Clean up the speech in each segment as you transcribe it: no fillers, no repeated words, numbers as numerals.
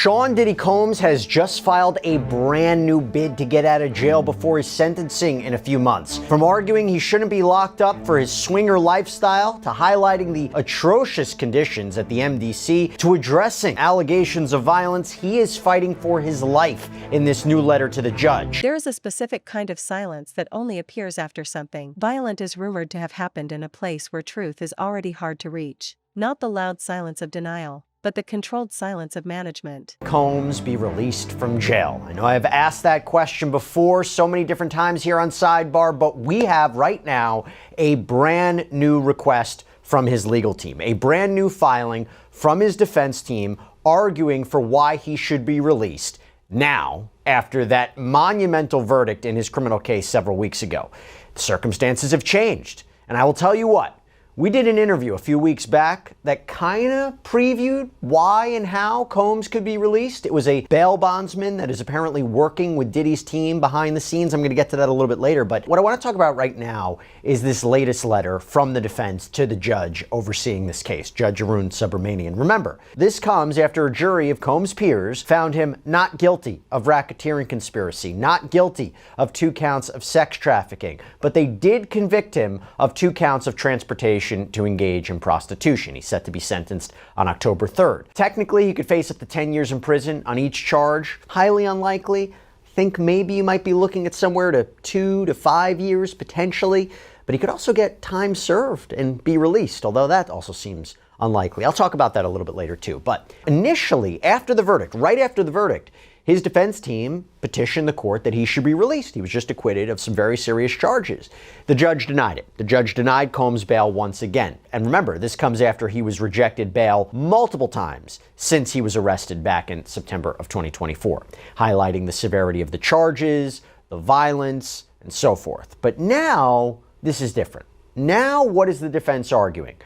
Sean Diddy Combs has just filed a brand new bid to get out of jail before his sentencing in a few months. From arguing he shouldn't be locked up for his swinger lifestyle, to highlighting the atrocious conditions at the MDC, to addressing allegations of violence, he is fighting for his life in this new letter to the judge. There is a specific kind of silence that only appears after something violent is rumored to have happened in a place where truth is already hard to reach. Not the loud silence of denial, but the controlled silence of management. Combs be released from jail? I know I've asked that question before so many different times here on Sidebar, but we have right now a brand new request from his legal team, a brand new filing from his defense team arguing for why he should be released now after that monumental verdict in his criminal case several weeks ago. The circumstances have changed, and I will tell you what. We did an interview a few weeks back that kind of previewed why and how Combs could be released. It was a bail bondsman that is apparently working with Diddy's team behind the scenes. I'm going to get to that a little bit later. But what I want to talk about right now is this latest letter from the defense to the judge overseeing this case, Judge Arun Subramanian. Remember, this comes after a jury of Combs' peers found him not guilty of racketeering conspiracy, not guilty of 2 counts of sex trafficking, but they did convict him of 2 counts of transportation to engage in prostitution. He's set to be sentenced on October 3rd. Technically, he could face up to 10 years in prison on each charge. Highly unlikely. Think maybe you might be looking at somewhere to 2 to 5 years potentially, but he could also get time served and be released, although that also seems unlikely. I'll talk about that a little bit later too. But initially, after the verdict, right after the verdict, his defense team petitioned the court that he should be released. He was just acquitted of some very serious charges. The judge denied it. The judge denied Combs bail once again. And remember, this comes after he was rejected bail multiple times since he was arrested back in September of 2024, highlighting the severity of the charges, the violence, and so forth. But now, this is different. Now, what is the defense arguing?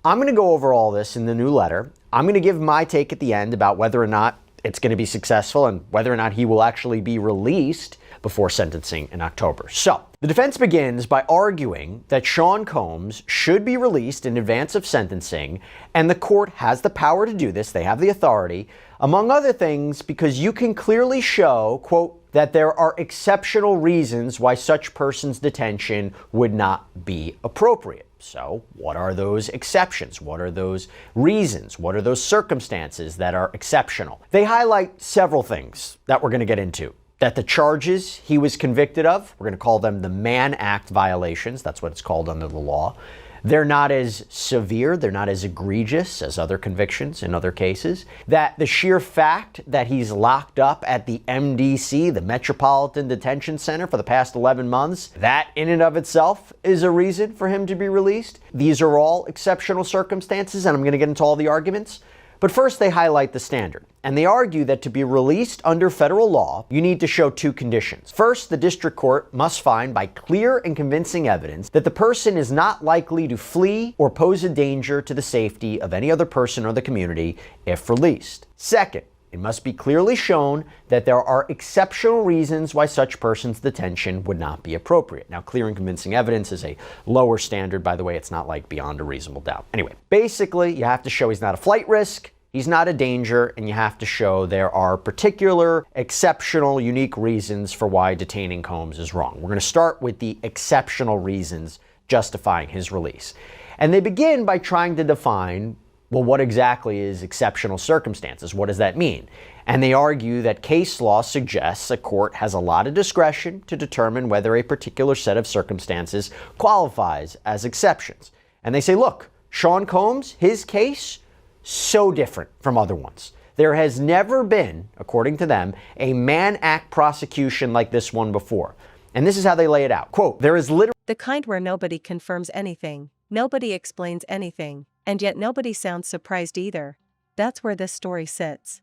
I'm going to go over all this in the new letter. I'm going to give my take at the end about whether or not it's going to be successful and whether or not he will actually be released before sentencing in October. So, the defense begins by arguing that Sean Combs should be released in advance of sentencing, and the court has the power to do this. They have the authority, among other things, because you can clearly show, quote, that there are exceptional reasons why such person's detention would not be appropriate. So, what are those exceptions? What are those reasons? What are those circumstances that are exceptional? They highlight several things that we're going to get into. That the charges he was convicted of, we're going to call them the Mann Act violations. That's what it's called under the law. They're not as severe, they're not as egregious as other convictions in other cases. That the sheer fact that he's locked up at the MDC, the Metropolitan Detention Center, for the past 11 months, that in and of itself is a reason for him to be released. These are all exceptional circumstances, and I'm going to get into all the arguments. But first, they highlight the standard, and they argue that to be released under federal law, you need to show 2 conditions. First, the district court must find by clear and convincing evidence that the person is not likely to flee or pose a danger to the safety of any other person or the community if released. Second, it must be clearly shown that there are exceptional reasons why such person's detention would not be appropriate. Now, clear and convincing evidence is a lower standard, by the way. It's not like beyond a reasonable doubt. Anyway, basically, you have to show he's not a flight risk, he's not a danger, and you have to show there are particular, exceptional, unique reasons for why detaining Combs is wrong. We're going to start with the exceptional reasons justifying his release. And they begin by trying to define, well, what exactly is exceptional circumstances? What does that mean? And they argue that case law suggests a court has a lot of discretion to determine whether a particular set of circumstances qualifies as exceptions. And they say, look, Sean Combs, his case, so different from other ones. There has never been, according to them, a Mann Act prosecution like this one before. And this is how they lay it out. Quote, there is literally the kind where nobody confirms anything, nobody explains anything, and yet nobody sounds surprised either. That's where this story sits.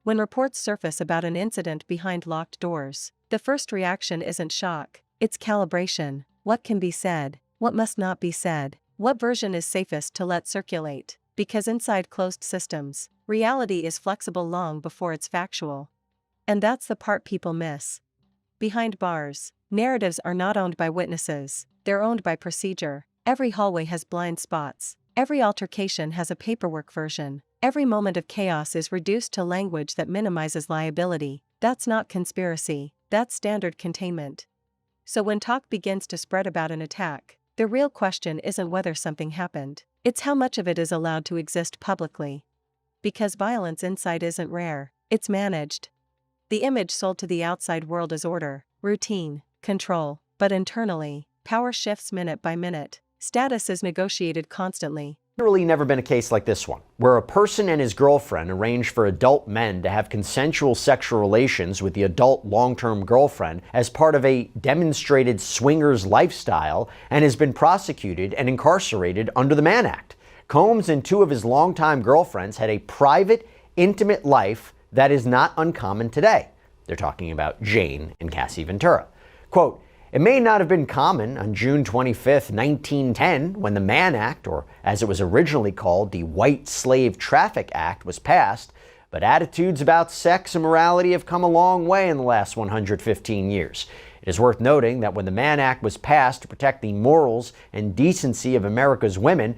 When reports surface about an incident behind locked doors, the first reaction isn't shock, it's calibration. What can be said? What must not be said? What version is safest to let circulate? Because inside closed systems, reality is flexible long before it's factual. And that's the part people miss. Behind bars, narratives are not owned by witnesses, they're owned by procedure. Every hallway has blind spots. Every altercation has a paperwork version. Every moment of chaos is reduced to language that minimizes liability. That's not conspiracy, that's standard containment. So when talk begins to spread about an attack, the real question isn't whether something happened, it's how much of it is allowed to exist publicly. Because violence inside isn't rare, it's managed. The image sold to the outside world is order, routine, control, but internally, power shifts minute by minute. Status is negotiated constantly. Literally never been a case like this one, where a person and his girlfriend arrange for adult men to have consensual sexual relations with the adult long-term girlfriend as part of a demonstrated swingers lifestyle and has been prosecuted and incarcerated under the Mann Act. Combs and two of his longtime girlfriends had a private, intimate life that is not uncommon today. They're talking about Jane and Cassie Ventura. Quote, "It may not have been common on June 25th, 1910, when the Mann Act, or as it was originally called, the White Slave Traffic Act, was passed, but attitudes about sex and morality have come a long way in the last 115 years. It is worth noting that when the Mann Act was passed to protect the morals and decency of America's women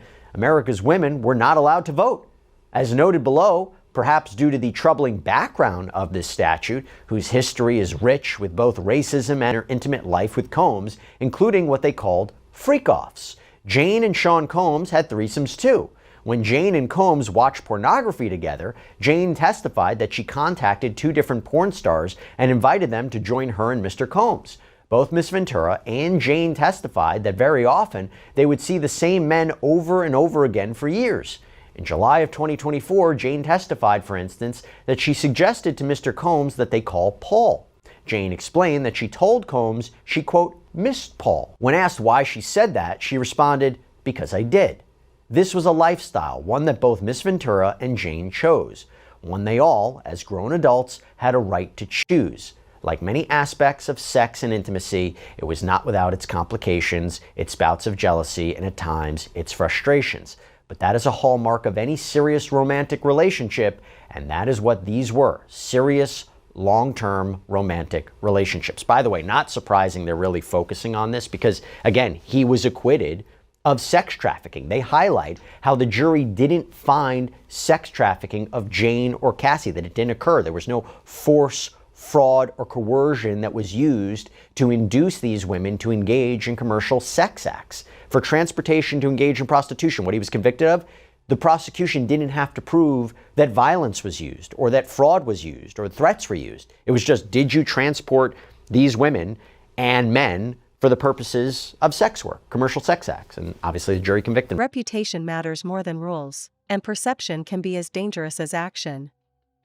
were not allowed to vote. As noted below, perhaps due to the troubling background of this statute, whose history is rich with both racism and her intimate life with Combs, including what they called freak-offs. Jane and Sean Combs had threesomes too. When Jane and Combs watched pornography together, Jane testified that she contacted two different porn stars and invited them to join her and Mr. Combs. Both Miss Ventura and Jane testified that very often they would see the same men over and over again for years. In July of 2024, Jane testified, for instance, that she suggested to Mr. Combs that they call Paul. Jane explained that she told Combs she, quote, missed Paul. When asked why she said that, she responded, "Because I did." This was a lifestyle, one that both Miss Ventura and Jane chose, one they all, as grown adults, had a right to choose. Like many aspects of sex and intimacy, it was not without its complications, its bouts of jealousy, and at times, its frustrations. But that is a hallmark of any serious romantic relationship, and that is what these were, serious, long-term romantic relationships. By the way, not surprising they're really focusing on this because, again, he was acquitted of sex trafficking. They highlight how the jury didn't find sex trafficking of Jane or Cassie, that it didn't occur. There was no force, fraud, or coercion that was used to induce these women to engage in commercial sex acts. For transportation to engage in prostitution, what he was convicted of, the prosecution didn't have to prove that violence was used or that fraud was used or threats were used. It was just, did you transport these women and men for the purposes of sex work, commercial sex acts? And obviously the jury convicted them. Reputation matters more than rules, and perception can be as dangerous as action.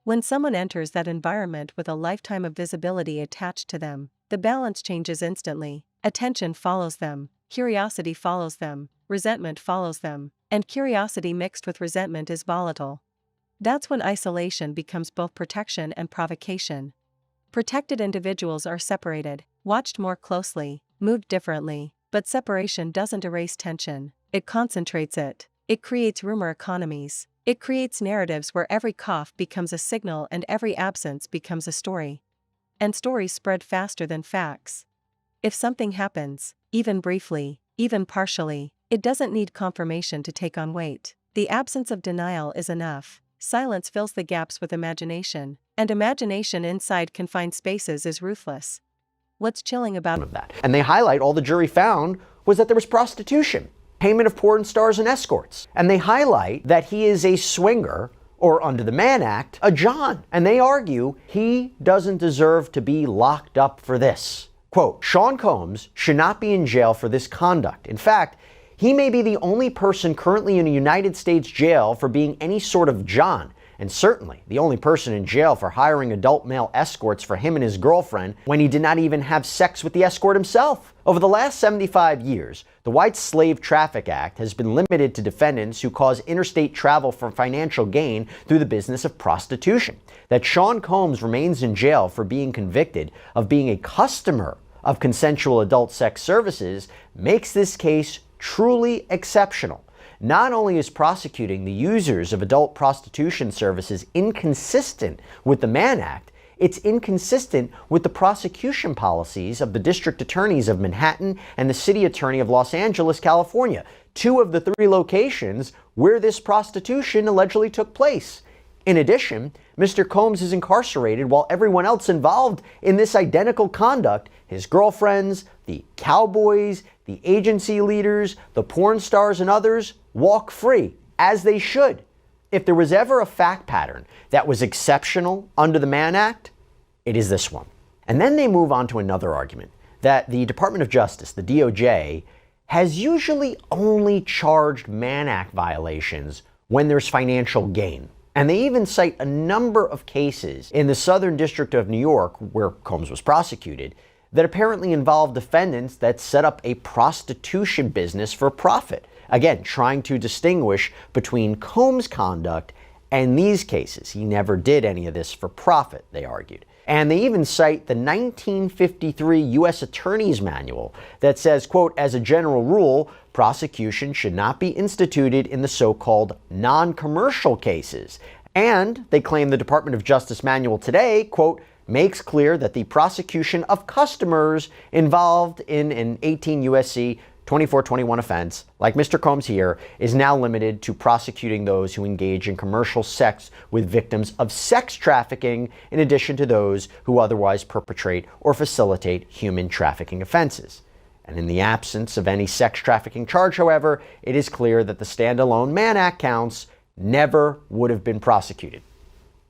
When someone enters that environment with a lifetime of visibility attached to them, the balance changes instantly. Attention follows them, curiosity follows them, resentment follows them, and curiosity mixed with resentment is volatile. That's when isolation becomes both protection and provocation. Protected individuals are separated, watched more closely, moved differently, but separation doesn't erase tension, it concentrates it. It creates rumor economies. It creates narratives where every cough becomes a signal and every absence becomes a story. And stories spread faster than facts. If something happens, even briefly, even partially, it doesn't need confirmation to take on weight. The absence of denial is enough. Silence fills the gaps with imagination, and imagination inside confined spaces is ruthless. What's chilling about that? And they highlight all the jury found was that there was prostitution, payment of porn stars and escorts. And they highlight that he is a swinger, or under the Mann Act, a John. And they argue he doesn't deserve to be locked up for this. Quote, Sean Combs should not be in jail for this conduct. In fact, he may be the only person currently in a United States jail for being any sort of John, and certainly the only person in jail for hiring adult male escorts for him and his girlfriend when he did not even have sex with the escort himself. Over the last 75 years, the White Slave Traffic Act has been limited to defendants who cause interstate travel for financial gain through the business of prostitution. That Sean Combs remains in jail for being convicted of being a customer of consensual adult sex services makes this case truly exceptional. Not only is prosecuting the users of adult prostitution services inconsistent with the Mann Act, it's inconsistent with the prosecution policies of the district attorneys of Manhattan and the city attorney of Los Angeles, California, two of the three locations where this prostitution allegedly took place. In addition, Mr. Combs is incarcerated while everyone else involved in this identical conduct, his girlfriends, the cowboys, the agency leaders, the porn stars, and others, walk free, as they should. If there was ever a fact pattern that was exceptional under the Mann Act, it is this one. And then they move on to another argument, that the Department of Justice, the DOJ, has usually only charged Mann Act violations when there's financial gain. And they even cite a number of cases in the Southern District of New York, where Combs was prosecuted, that apparently involved defendants that set up a prostitution business for profit. Again, trying to distinguish between Combs' conduct and these cases. He never did any of this for profit, they argued. And they even cite the 1953 U.S. Attorney's Manual that says, quote, as a general rule, prosecution should not be instituted in the so-called non-commercial cases. And they claim the Department of Justice manual today, quote, makes clear that the prosecution of customers involved in an 18 U.S.C. 2421 offense, like Mr. Combs here, is now limited to prosecuting those who engage in commercial sex with victims of sex trafficking, in addition to those who otherwise perpetrate or facilitate human trafficking offenses. And in the absence of any sex trafficking charge, however, it is clear that the standalone Mann Act counts never would have been prosecuted.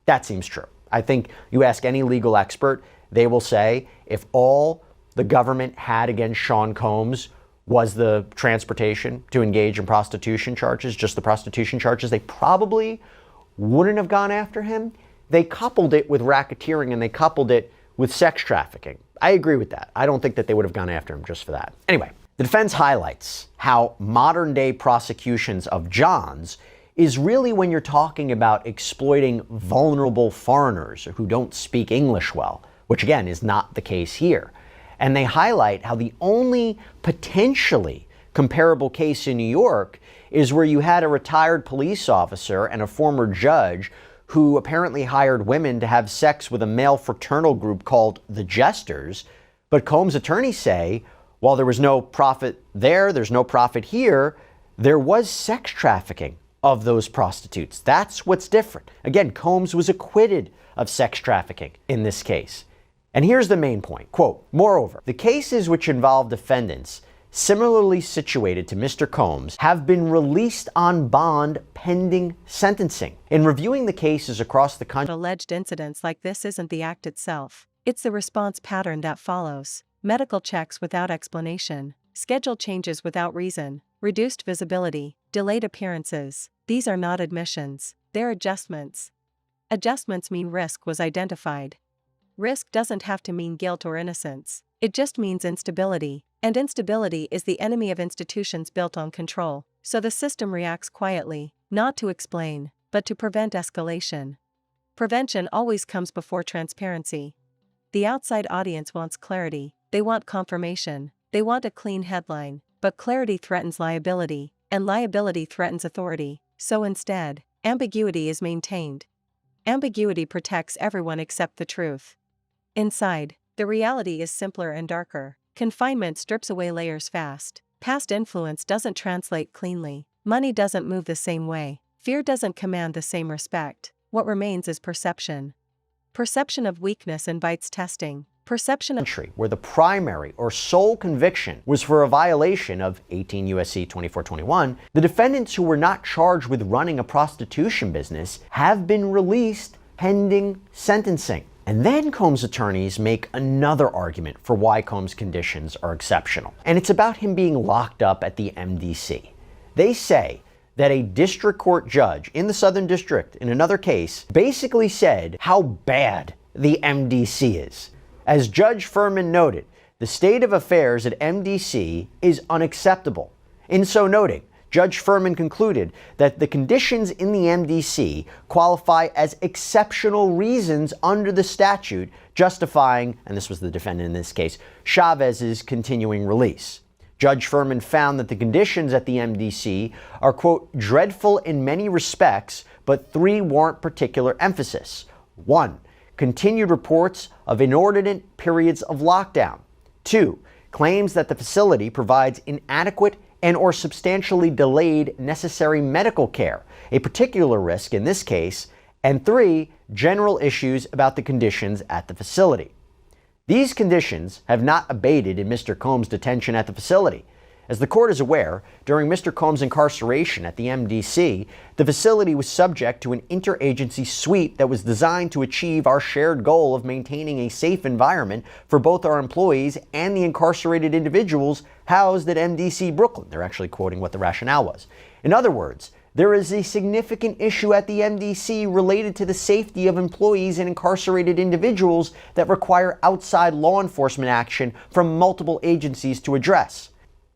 That seems true. I think you ask any legal expert, they will say if all the government had against Sean Combs was the transportation to engage in prostitution charges, just the prostitution charges, they probably wouldn't have gone after him. They coupled it with racketeering and they coupled it with sex trafficking. I agree with that. I don't think that they would have gone after him just for that. Anyway, the defense highlights how modern day prosecutions of Johns is really when you're talking about exploiting vulnerable foreigners who don't speak English well, which again is not the case here. And they highlight how the only potentially comparable case in New York is where you had a retired police officer and a former judge who apparently hired women to have sex with a male fraternal group called the Jesters. But Combs' attorneys say, while there was no profit there, there's no profit here, there was sex trafficking of those prostitutes. That's what's different. Again, Combs was acquitted of sex trafficking in this case. And here's the main point, quote, moreover, the cases which involve defendants similarly situated to Mr. Combs have been released on bond pending sentencing. In reviewing the cases across the country, alleged incidents like this isn't the act itself. It's the response pattern that follows. Medical checks without explanation, schedule changes without reason, reduced visibility, delayed appearances. These are not admissions, they're adjustments. Adjustments mean risk was identified. Risk doesn't have to mean guilt or innocence. It just means instability, and instability is the enemy of institutions built on control. So the system reacts quietly, not to explain, but to prevent escalation. Prevention always comes before transparency. The outside audience wants clarity, they want confirmation, they want a clean headline, but clarity threatens liability, and liability threatens authority. So instead, ambiguity is maintained. Ambiguity protects everyone except the truth. Inside, the reality is simpler and darker. Confinement strips away layers fast. Past influence doesn't translate cleanly. Money doesn't move the same way. Fear doesn't command the same respect. What remains is perception. Perception of weakness invites testing. Perception of where the primary or sole conviction was for a violation of 18 U.S.C. 2421, the defendants who were not charged with running a prostitution business have been released pending sentencing. And then Combs' attorneys make another argument for why Combs' conditions are exceptional. And it's about him being locked up at the MDC. They say that a district court judge in the Southern District in another case basically said how bad the MDC is. As Judge Furman noted, the state of affairs at MDC is unacceptable. In so noting, Judge Furman concluded that the conditions in the MDC qualify as exceptional reasons under the statute justifying, and this was the defendant in this case, Chavez's continuing release. Judge Furman found that the conditions at the MDC are, quote, dreadful in many respects, but three warrant particular emphasis. 1. Continued reports of inordinate periods of lockdown. 2. Claims that the facility provides inadequate and or substantially delayed necessary medical care, a particular risk in this case, and 3, general issues about the conditions at the facility. These conditions have not abated in Mr. Combs' detention at the facility. As the court is aware, during Mr. Combs' incarceration at the MDC, the facility was subject to an interagency sweep that was designed to achieve our shared goal of maintaining a safe environment for both our employees and the incarcerated individuals housed at MDC Brooklyn. They're actually quoting what the rationale was. In other words, there is a significant issue at the MDC related to the safety of employees and incarcerated individuals that require outside law enforcement action from multiple agencies to address.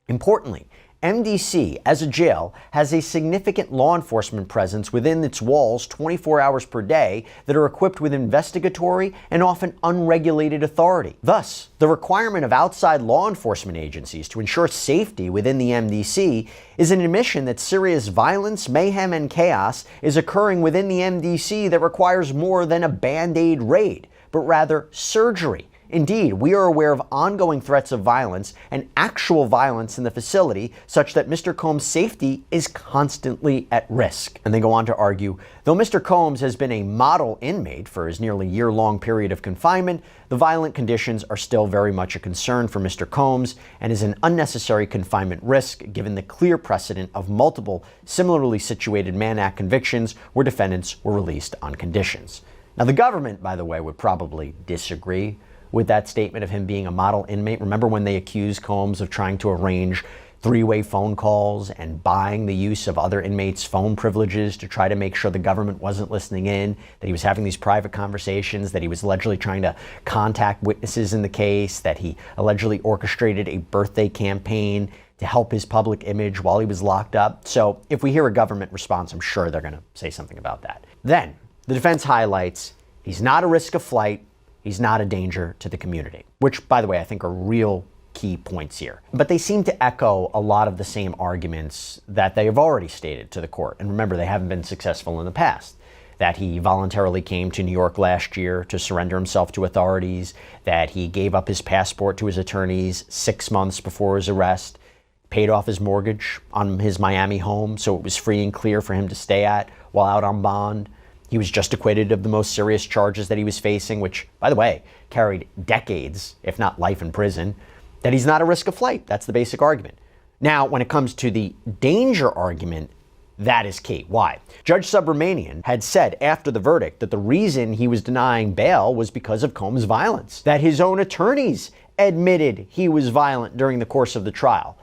Importantly, MDC, as a jail, has a significant law enforcement presence within its walls 24 hours per day that are equipped with investigatory and often unregulated authority. Thus, the requirement of outside law enforcement agencies to ensure safety within the MDC is an admission that serious violence, mayhem, and chaos is occurring within the MDC that requires more than a Band-Aid raid, but rather surgery. Indeed, we are aware of ongoing threats of violence and actual violence in the facility such that Mr. Combs' safety is constantly at risk. And they go on to argue, though Mr. Combs has been a model inmate for his nearly year-long period of confinement, the violent conditions are still very much a concern for Mr. Combs and is an unnecessary confinement risk given the clear precedent of multiple similarly situated Mann Act convictions where defendants were released on conditions. Now, the government, by the way, would probably disagree with that statement of him being a model inmate. Remember when they accused Combs of trying to arrange three-way phone calls and buying the use of other inmates' phone privileges to try to make sure the government wasn't listening in, that he was having these private conversations, that he was allegedly trying to contact witnesses in the case, that he allegedly orchestrated a birthday campaign to help his public image while he was locked up. So if we hear a government response, I'm sure they're going to say something about that. Then the defense highlights he's not a risk of flight, he's not a danger to the community, which, by the way, I think are real key points here. But they seem to echo a lot of the same arguments that they have already stated to the court. And remember, they haven't been successful in the past. That he voluntarily came to New York last year to surrender himself to authorities, that he gave up his passport to his attorneys 6 months before his arrest, paid off his mortgage on his Miami home so it was free and clear for him to stay at while out on bond. He was just acquitted of the most serious charges that he was facing, which, by the way, carried decades, if not life in prison, that he's not a risk of flight. That's the basic argument. Now, when it comes to the danger argument, that is key. Why? Judge Subramanian had said after the verdict that the reason he was denying bail was because of Combs' violence, that his own attorneys admitted he was violent during the course of the trial.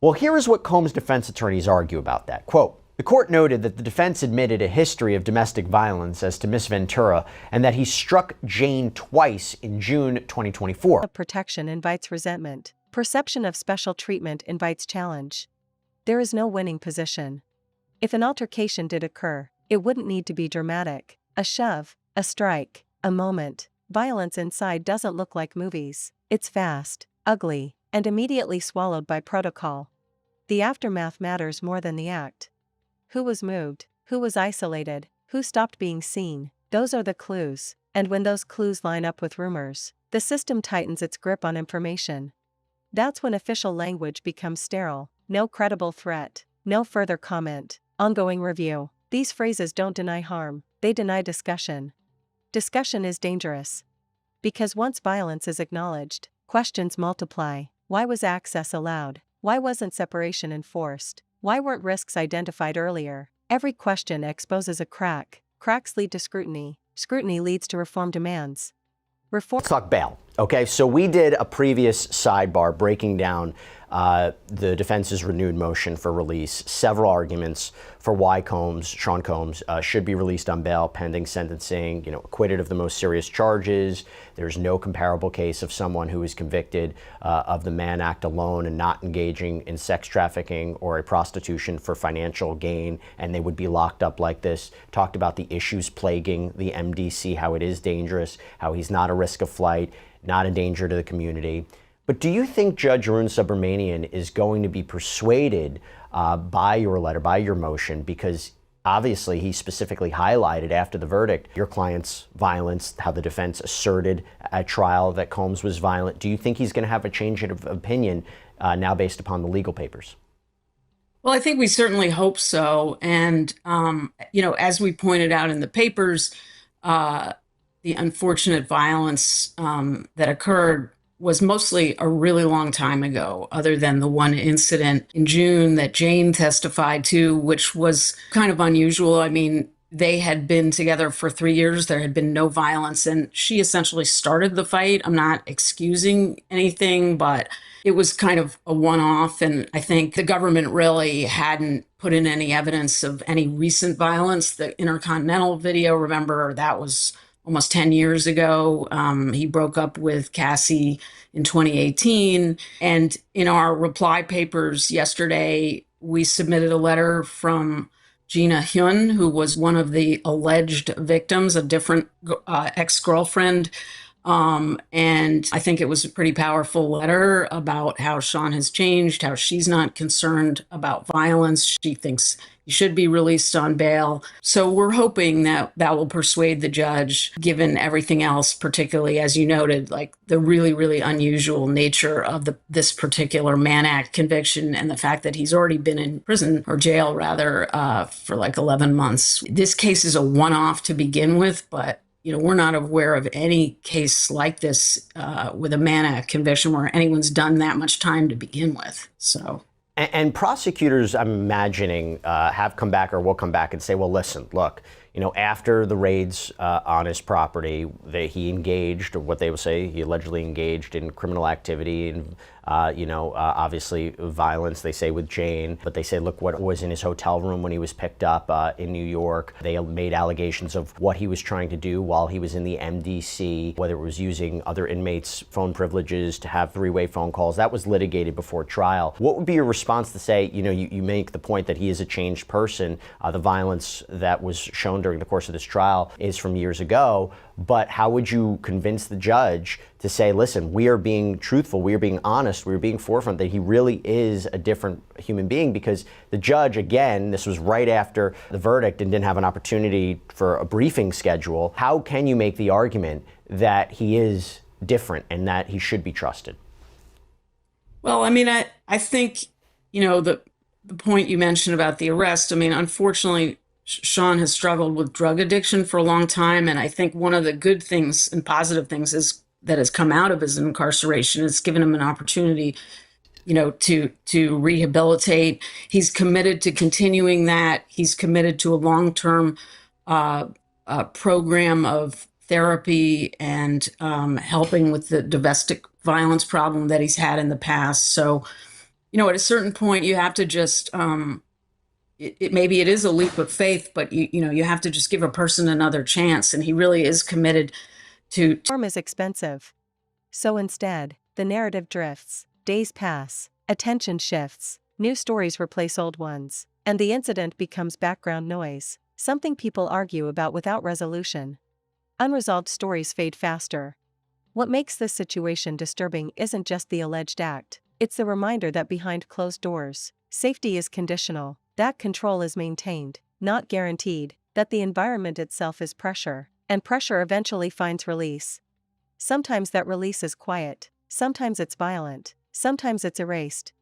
Well, here is what Combs' defense attorneys argue about that. Quote, the court noted that the defense admitted a history of domestic violence as to Miss Ventura and that he struck Jane twice in June 2024. Protection invites resentment. Perception of special treatment invites challenge. There is no winning position. If an altercation did occur, it wouldn't need to be dramatic. A shove, a strike, a moment. Violence inside doesn't look like movies. It's fast, ugly, and immediately swallowed by protocol. The aftermath matters more than the act. Who was moved? Who was isolated? Who stopped being seen? Those are the clues. And when those clues line up with rumors, the system tightens its grip on information. That's when official language becomes sterile. No credible threat. No further comment. Ongoing review. These phrases don't deny harm, they deny discussion. Discussion is dangerous. Because once violence is acknowledged, questions multiply. Why was access allowed? Why wasn't separation enforced? Why weren't risks identified earlier? Every question exposes a crack. Cracks lead to scrutiny. Scrutiny leads to reform demands. Let's talk bail. Okay, so we did a previous sidebar breaking down the defense's renewed motion for release, several arguments for why Sean Combs, should be released on bail pending sentencing, acquitted of the most serious charges. There's no comparable case of someone who is convicted of the Mann Act alone and not engaging in sex trafficking or a prostitution for financial gain, and they would be locked up like this. Talked about the issues plaguing the MDC, how it is dangerous, how he's not a risk of flight, not a danger to the community. But do you think Judge Arun Subramanian is going to be persuaded by your letter, by your motion, because obviously he specifically highlighted after the verdict your client's violence, how the defense asserted at trial that Combs was violent. Do you think he's going to have a change of opinion now based upon the legal papers? Well, I think we certainly hope so. And, as we pointed out in the papers, uh, the unfortunate violence that occurred was mostly a really long time ago, other than the one incident in June that Jane testified to, which was kind of unusual. I mean, they had been together for 3 years. There had been no violence, and she essentially started the fight. I'm not excusing anything, but it was kind of a one off. And I think the government really hadn't put in any evidence of any recent violence. The Intercontinental video, remember, that was almost 10 years ago. He broke up with Cassie in 2018. And in our reply papers yesterday, we submitted a letter from Gina Hyun, who was one of the alleged victims, a different ex-girlfriend. And I think it was a pretty powerful letter about how Sean has changed, how she's not concerned about violence. She thinks he should be released on bail. So we're hoping that that will persuade the judge, given everything else, particularly, as you noted, like the really, really unusual nature of this particular Mann Act conviction and the fact that he's already been in prison, or jail rather, for like 11 months. This case is a one-off to begin with, but we're not aware of any case like this with a Mann Act conviction where anyone's done that much time to begin with. So. And prosecutors, I'm imagining, have come back or will come back and say, well, listen, look, after the raids on his property, he engaged, or what they would say, he allegedly engaged in criminal activity and, obviously violence, they say, with Jane. But they say, look, what was in his hotel room when he was picked up in New York. They made allegations of what he was trying to do while he was in the MDC, whether it was using other inmates' phone privileges to have three-way phone calls. That was litigated before trial. What would be your response to say, you make the point that he is a changed person. The violence that was shown during the course of this trial is from years ago. But how would you convince the judge to say, listen, we are being truthful, we are being honest, we are being forefront, that he really is a different human being? Because the judge, again, this was right after the verdict and didn't have an opportunity for a briefing schedule. How can you make the argument that he is different and that he should be trusted? Well, I mean, I think, the point you mentioned about the arrest, I mean, unfortunately, Sean has struggled with drug addiction for a long time. And I think one of the good things and positive things that has come out of his incarceration is given him an opportunity, to rehabilitate. He's committed to continuing that. He's committed to a long-term program of therapy and helping with the domestic violence problem that he's had in the past. So, at a certain point, you have to just maybe it is a leap of faith, but you have to just give a person another chance, and he really is committed to. Harm is expensive. So instead, the narrative drifts, days pass, attention shifts, new stories replace old ones, and the incident becomes background noise, something people argue about without resolution. Unresolved stories fade faster. What makes this situation disturbing isn't just the alleged act, it's the reminder that behind closed doors, safety is conditional. That control is maintained, not guaranteed, that the environment itself is pressure, and pressure eventually finds release. Sometimes that release is quiet, sometimes it's violent, sometimes it's erased.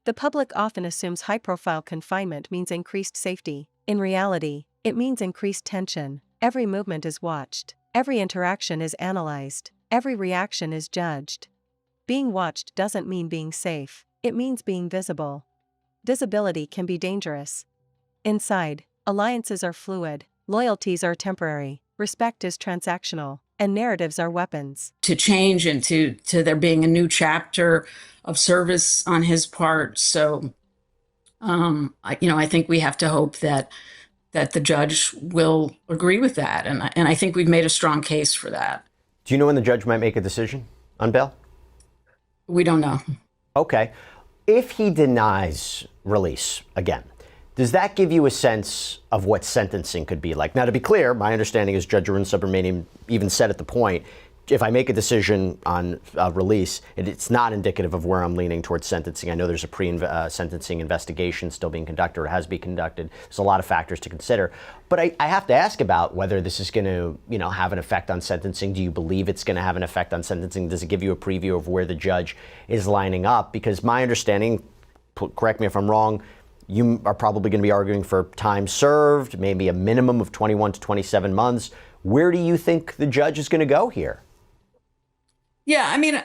The public often assumes high-profile confinement means increased safety. In reality, it means increased tension. Every movement is watched, every interaction is analyzed, every reaction is judged. Being watched doesn't mean being safe, it means being visible. Visibility can be dangerous. Inside, alliances are fluid, loyalties are temporary, respect is transactional, and narratives are weapons. To change and to there being a new chapter of service on his part. So, I think we have to hope that the judge will agree with that, and I think we've made a strong case for that. Do you know when the judge might make a decision on bail? We don't know. Okay. If he denies release again, does that give you a sense of what sentencing could be like? Now, to be clear, my understanding is Judge Arun Subramanian even said at the point, if I make a decision on release, it's not indicative of where I'm leaning towards sentencing. I know there's a pre-sentencing investigation still being conducted or has been conducted. There's a lot of factors to consider. But I have to ask about whether this is going to, have an effect on sentencing. Do you believe it's going to have an effect on sentencing? Does it give you a preview of where the judge is lining up? Because my understanding, correct me if I'm wrong, You are probably going to be arguing for time served, maybe a minimum of 21 to 27 months. Where do you think the judge is going to go here? Yeah, I mean,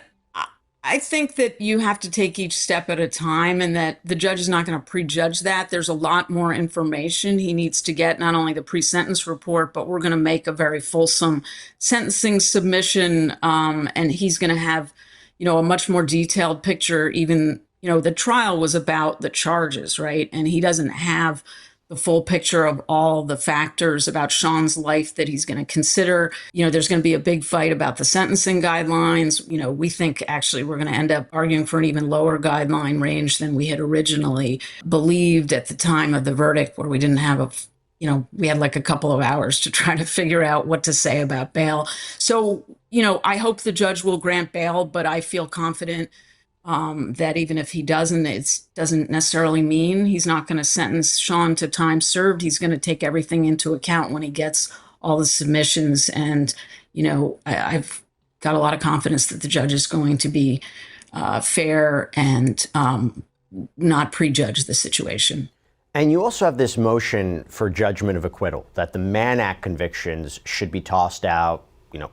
I think that you have to take each step at a time and that the judge is not going to prejudge that. There's a lot more information he needs to get, not only the pre-sentence report, but we're going to make a very fulsome sentencing submission. And he's going to have, a much more detailed picture. Even, the trial was about the charges, right? And he doesn't have the full picture of all the factors about Sean's life that he's going to consider. There's going to be a big fight about the sentencing guidelines. We think actually we're going to end up arguing for an even lower guideline range than we had originally believed at the time of the verdict, where we didn't have we had like a couple of hours to try to figure out what to say about bail. So, I hope the judge will grant bail, but I feel confident that even if he doesn't, it doesn't necessarily mean he's not going to sentence Sean to time served. He's going to take everything into account when he gets all the submissions. And, I've got a lot of confidence that the judge is going to be fair and not prejudge the situation. And you also have this motion for judgment of acquittal, that the Mann Act convictions should be tossed out,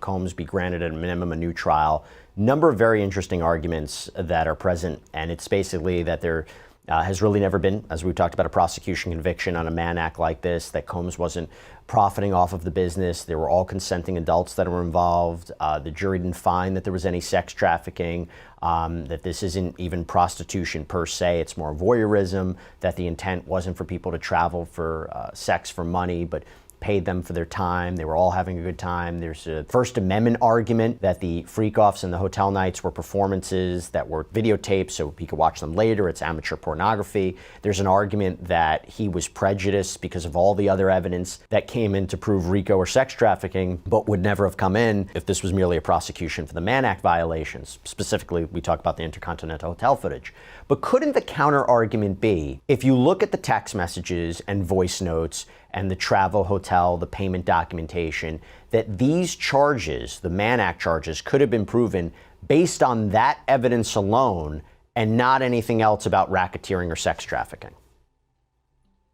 Combs be granted at a minimum a new trial. Number of very interesting arguments that are present, and it's basically that there has really never been, as we've talked about, a prosecution conviction on a Mann Act like this, that Combs wasn't profiting off of the business. There were all consenting adults that were involved. The jury didn't find that there was any sex trafficking, that this isn't even prostitution per se, it's more voyeurism, that the intent wasn't for people to travel for sex for money, but paid them for their time. They were all having a good time. There's a First Amendment argument that the freak-offs and the hotel nights were performances that were videotaped so he could watch them later. It's amateur pornography. There's an argument that he was prejudiced because of all the other evidence that came in to prove RICO or sex trafficking, but would never have come in if this was merely a prosecution for the Mann Act violations. Specifically, we talk about the Intercontinental Hotel footage. But couldn't the counter argument be, if you look at the text messages and voice notes and the travel, hotel, the payment documentation, that these charges, the Mann Act charges, could have been proven based on that evidence alone and not anything else about racketeering or sex trafficking?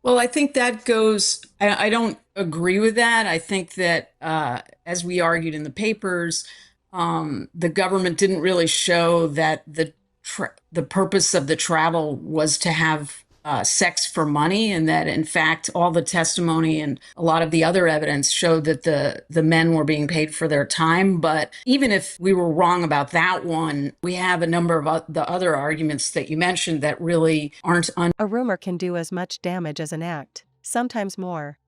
Well, I think that goes, I don't agree with that. I think that, as we argued in the papers, the government didn't really show that the purpose of the travel was to have sex for money, and that in fact all the testimony and a lot of the other evidence showed that the men were being paid for their time. But even if we were wrong about that one, we have a number of the other arguments that you mentioned that really aren't A rumor can do as much damage as an act, sometimes more.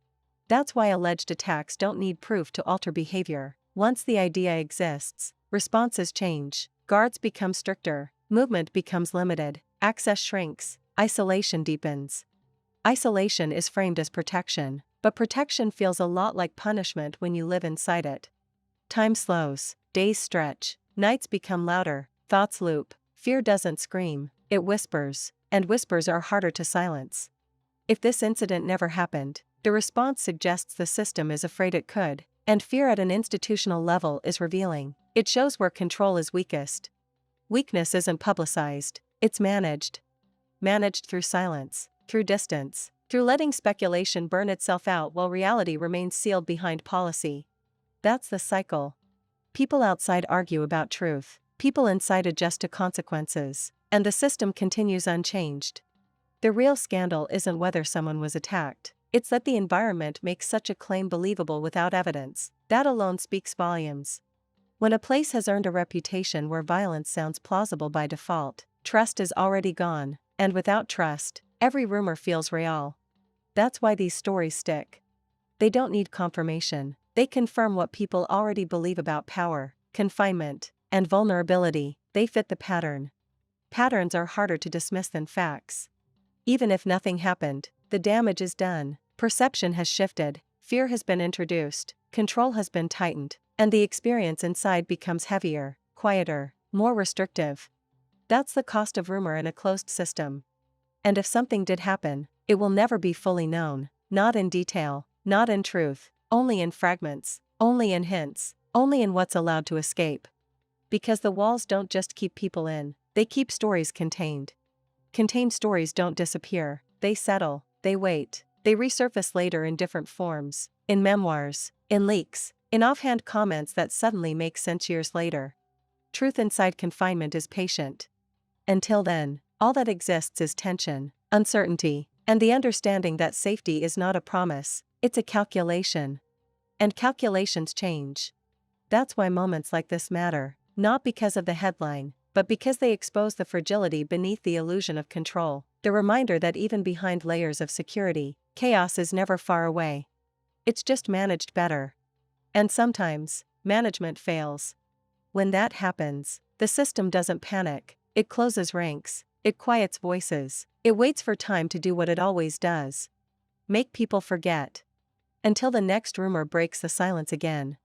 That's why alleged attacks don't need proof to alter behavior. Once the idea exists, responses change, guards become stricter, movement becomes limited, access shrinks, isolation deepens. Isolation is framed as protection, but protection feels a lot like punishment when you live inside it. Time slows, days stretch, nights become louder, thoughts loop, fear doesn't scream, it whispers, and whispers are harder to silence. If this incident never happened, the response suggests the system is afraid it could, and fear at an institutional level is revealing. It shows where control is weakest. Weakness isn't publicized, it's managed. Managed through silence, through distance, through letting speculation burn itself out while reality remains sealed behind policy. That's the cycle. People outside argue about truth, people inside adjust to consequences, and the system continues unchanged. The real scandal isn't whether someone was attacked, it's that the environment makes such a claim believable without evidence. That alone speaks volumes. When a place has earned a reputation where violence sounds plausible by default, trust is already gone. And without trust, every rumor feels real. That's why these stories stick. They don't need confirmation, they confirm what people already believe about power, confinement, and vulnerability. They fit the pattern. Patterns are harder to dismiss than facts. Even if nothing happened, the damage is done, perception has shifted, fear has been introduced, control has been tightened, and the experience inside becomes heavier, quieter, more restrictive. That's the cost of rumor in a closed system. And if something did happen, it will never be fully known, not in detail, not in truth, only in fragments, only in hints, only in what's allowed to escape. Because the walls don't just keep people in, they keep stories contained. Contained stories don't disappear, they settle, they wait, they resurface later in different forms, in memoirs, in leaks, in offhand comments that suddenly make sense years later. Truth inside confinement is patient. Until then, all that exists is tension, uncertainty, and the understanding that safety is not a promise, it's a calculation. And calculations change. That's why moments like this matter, not because of the headline, but because they expose the fragility beneath the illusion of control, the reminder that even behind layers of security, chaos is never far away. It's just managed better. And sometimes, management fails. When that happens, the system doesn't panic, it closes ranks, it quiets voices, it waits for time to do what it always does. Make people forget. Until the next rumor breaks the silence again.